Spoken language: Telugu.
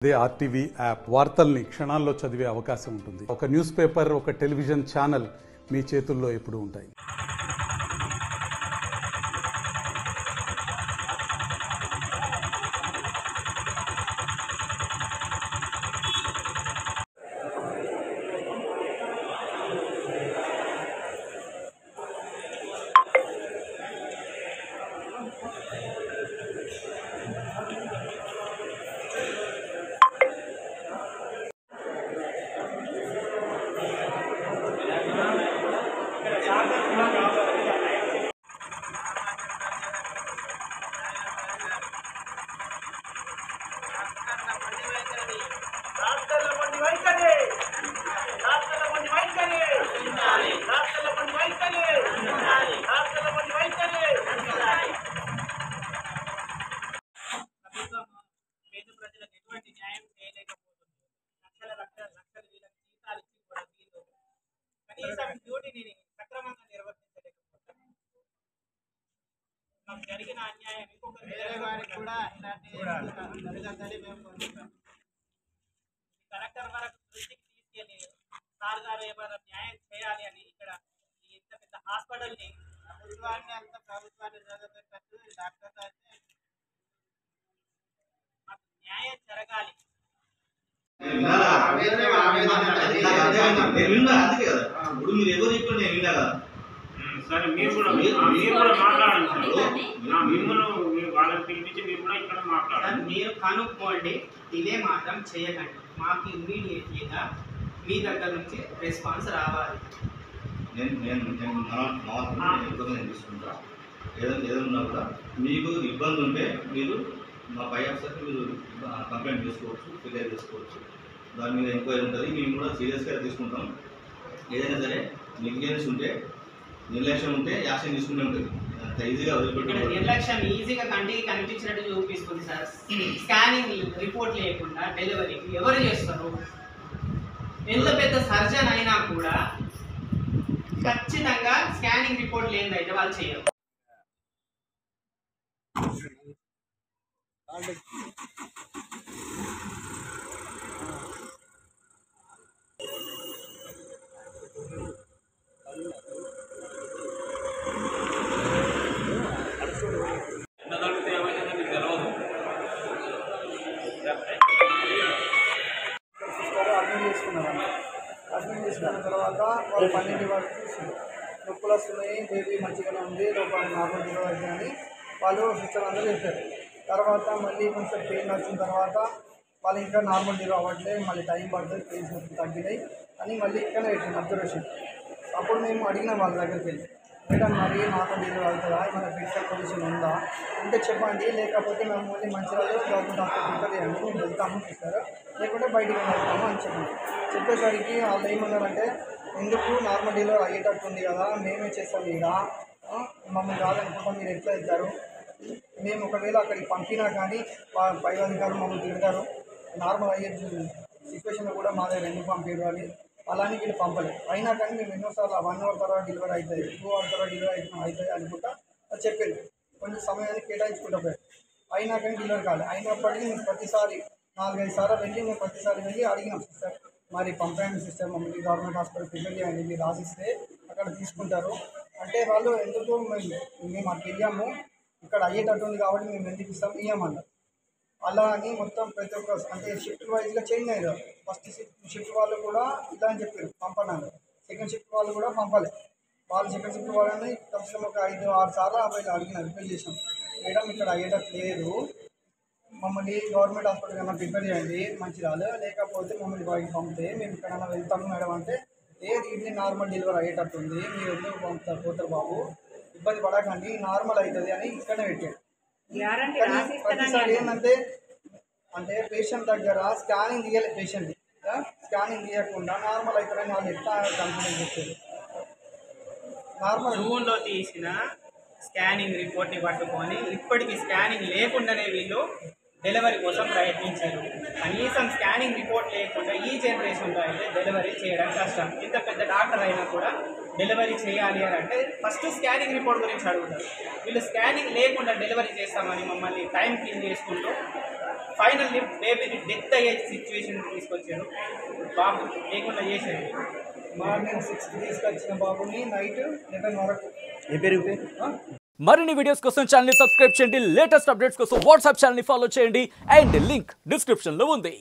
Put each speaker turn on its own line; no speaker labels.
అదే ఆర్టీవీ యాప్ వార్తల్ని క్షణాల్లో చదివే అవకాశం ఉంటుంది. ఒక న్యూస్ పేపర్, ఒక టెలివిజన్ ఛానల్ మీ చేతుల్లో ఎప్పుడూ ఉంటాయి.
జరిగిన అన్యాయం ఇంకొక వేరే వారికి కూడా ఇలాంటి జరగదని మేము కోరుకుంటాం. కలెక్టర్ వరకు దృష్టికి తీసుకెళ్ళి సార్ గారు ఏమైనా న్యాయం చేయాలి అని ఇక్కడ ఇంత పెద్ద హాస్పిటల్ని ప్రభుత్వాన్ని చదవబెట్టట్టు డాక్టర్ గారిని మాకు న్యాయం జరగాలి.
సరే మీరు కూడా మాట్లాడండి సార్. మిమ్మల్ని వాళ్ళని పిలిపించి మీరు కూడా ఇక్కడ మాట్లాడండి.
మీరు కనుక్కోండి, ఇదే మాత్రం చేయకండి. మాకు ఇమ్మీడియట్లీగా మీ దగ్గర నుంచి రెస్పాన్స్ రావాలి.
నేను తీసుకుంటా. ఏదన్నా కూడా మీకు ఇబ్బంది ఉంటే మీరు మా పై ఆఫీసర్కి మీరు కంప్లైంట్ చేసుకోవచ్చు, ఫిర్యాదు చేసుకోవచ్చు. దాని మీద ఎంక్వైరీ ఉంటుంది. మేము కూడా సీరియస్గా తీసుకుంటాం. ఏదైనా సరే నెగ్లిజెన్స్ ఉంటే, నిర్లక్ష్యం ఉంటే యాక్షన్ తీసుకుంటూ ఉంటుంది. అంత ఈజీగా వదిలిపెట్టారు.
నిర్లక్ష్యం ఈజీగా కంటికి కనిపించినట్టు చూపిస్తుంది సార్. స్కానింగ్ రిపోర్ట్ లేకుండా డెలివరీకి ఎవరు చేస్తారు? ఎంత పెద్ద సర్జన్ అయినా కూడా ఖచ్చితంగా స్కానింగ్ రిపోర్ట్ లేనిదైతే వాళ్ళు చేయరు.
అడ్మిట్ చేసుకున్న తర్వాత వాళ్ళు 12 వరకు నొప్పులు వస్తున్నాయి, బేబీ మంచిగానే ఉంది, లోపల నార్మల్ డెలివరీ అని వాళ్ళు సిస్టర్ అందరూ చెప్పారు. తర్వాత మళ్ళీ కొంచెం పెయిన్ వచ్చిన తర్వాత వాళ్ళు ఇంకా నార్మల్ డెలివరీ అవ్వట్లేదు, మళ్ళీ టైం పడుతుంది, పెయిన్స్ తగ్గినాయి అని మళ్ళీ ఇక్కడనే పెట్టింది అబ్జర్వేషన్. అప్పుడు మేము అడిగినాం వాళ్ళ దగ్గరికి వెళ్ళి, మేడం మరి నార్మల్ డెలివరీ అవుతుందా, ఏమైనా క్రిటికల్ పొజిషన్ ఉందా అంటే చెప్పండి, లేకపోతే మేము only Mancherial government hospital prefer చేయండి, మేము వెళ్తాము చూస్తారా, లేకుంటే బయటికి వెళ్తాము అని చెప్పండి. చెప్పేసరికి వాళ్ళు ఏమన్నారంటే, ఎందుకు నార్మల్ డెలివరీ అయ్యేటట్టు ఉంది కదా, మేమే చేస్తాం ఇక్కడ, మమ్మల్ని కాదనుకుంటాం, మీరు ఎట్లా వెళ్తారు, మేము ఒకవేళ అక్కడికి పంపినా కానీ పై అధికారులు మమ్మల్ని తిడతారు, నార్మల్ అయ్యే సిచ్యువేషన్లో కూడా మా దగ్గర ఎందుకు పంపారు అని అలానే వీళ్ళు పంపలేదు. అయినా కానీ మేము ఎన్నోసార్లు 1 అవర్ తర్వాత డెలివరీ అవుతుంది, 2 అవర్ తర్వాత డెలివరీ అవుతుంది అనుకుంటా చెప్పింది. కొంచెం సమయాన్ని కేటాయించుకుంటా పోయారు. అయినా కానీ డెలివరీ కాలేదు. అయినప్పటికీ మేము ప్రతిసారి 4-5 సార్లు వెళ్ళి మేము ప్రతిసారి వెళ్ళి అడిగినాం, సిస్టర్ మరి పంపండి సిస్టర్, మమ్మల్ని గవర్నమెంట్ హాస్పిటల్ ప్రిఫర్ చేయండి, మీరు రాసిస్తే అక్కడ తీసుకుంటారు అంటే వాళ్ళు ఎందుకు మేము అక్కడ వెళ్ళాము, ఇక్కడ అయ్యేటట్టు ఉంది కాబట్టి మేము ఎందుకు ఇస్తాం ఇవ్వమన్నారు. అలా అని మొత్తం ప్రతి ఒక్క అంటే షిఫ్ట్ వైజ్గా చేంజ్ అయ్యారు. ఫస్ట్ షిఫ్ట్ వాళ్ళు కూడా ఇలా అని చెప్పారు పంపన్నారు, సెకండ్ షిఫ్ట్ వాళ్ళు కూడా పంపలేదు. వాళ్ళు సెకండ్ షిఫ్ట్ వాళ్ళని కనీసం ఒక 5-6 సార్లు అబ్బాయిలు అడిగిన రిపేర్ చేసాం, మేడం ఇక్కడ అయ్యేటట్టు లేదు, మమ్మల్ని గవర్నమెంట్ హాస్పిటల్ కన్నా ప్రిపేర్ చేయండి మంచిర్యాల, లేకపోతే మమ్మల్ని బయటకు పంపితే మేము ఎక్కడైనా వెళ్తాము మేడం అంటే, దీన్ని నార్మల్ డెలివరీ అయ్యేటట్టు ఉంది, మీరు ఎందుకు పంపుతారు పోతారు బాబు, ఇబ్బంది పడకండి, నార్మల్ అవుతుంది అని ఇక్కడనే పెట్టాడు. ప్రతిసారి ఏంటంటే అంటే పేషెంట్ దగ్గర స్కానింగ్ తీయాలి, పేషెంట్ స్కానింగ్ తీయకుండా నార్మల్ అవుతారని వాళ్ళు ఎట్లా కాన్ఫిడెన్స్ చెప్పారు. నార్మల్
జూన్లో తీసిన స్కానింగ్ రిపోర్ట్ని పట్టుకొని ఇప్పటికీ స్కానింగ్ లేకుండానే వీళ్ళు డెలివరీ కోసం ప్రయత్నించారు. కనీసం స్కానింగ్ రిపోర్ట్ లేకుండా ఈ జనరేషన్లో అయితే డెలివరీ చేయడం కష్టం. ఇంత పెద్ద డాక్టర్ అయినా కూడా డెలివరీ చేయాలి అని అంటే ఫస్ట్ స్కానింగ్ రిపోర్ట్ గురించి అడుగుతారు. వీళ్ళు స్కానింగ్ లేకుండా డెలివరీ చేస్తామని మమ్మల్ని టైం కిల్ చేసుకుంటూ ఫైనల్లీ బేబీని డెత్ అయ్యే సిచ్యువేషన్ తీసుకొచ్చారు. బాబు లేకుండా చేశారు.
మార్నింగ్ 6కి తీసుకొచ్చిన బాబుని నైట్ 11 వరకు.
మరిన్ని వీడియోస్ కోసం ఛానల్ ని సబ్స్క్రైబ్ చేయండి. లేటెస్ట్ అప్డేట్స్ కోసం వాట్సాప్ ఛానల్ ని ఫాలో చేయండి. అండ్ లింక్ డిస్క్రిప్షన్ లో ఉంది.